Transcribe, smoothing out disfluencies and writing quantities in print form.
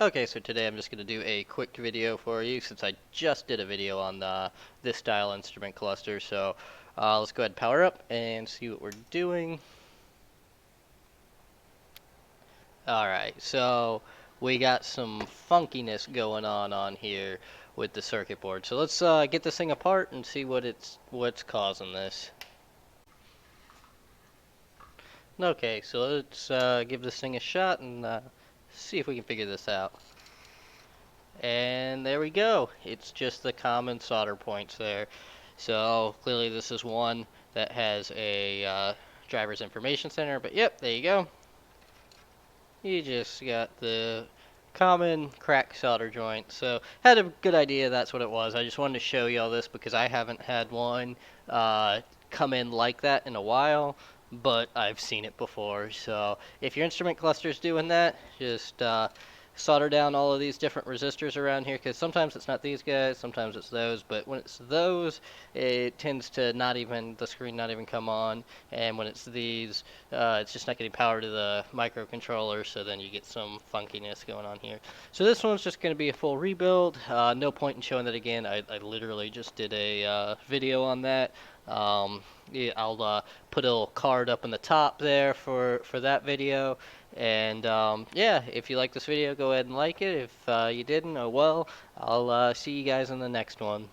Okay, so today I'm just going to do a quick video for you since I just did a video on this style instrument cluster. So let's go ahead and power up and see what we're doing. Alright, so we got some funkiness going on here with the circuit board. So let's get this thing apart and see what's causing this. Okay, so let's give this thing a shot and see if we can figure this out. And there we go. It's just the common solder points there. So clearly this is one that has a driver's information center. But yep, there you go. You just got the common crack solder joint. So had a good idea that's what it was. I just wanted to show you all this because I haven't had one come in like that in a while, but I've seen it before. So if your instrument cluster's doing that, just solder down all of these different resistors around here, because sometimes it's not these guys, sometimes it's those, but when it's those, it tends to not even, the screen not even come on, and when it's these, it's just not getting power to the microcontroller, so then you get some funkiness going on here. So this one's just going to be a full rebuild. No point in showing that again. I literally just did a video on that. Yeah, I'll put a little card up in the top there for that video. And yeah, if you like this video, go ahead and like it. If you didn't, oh well. I'll see you guys in the next one.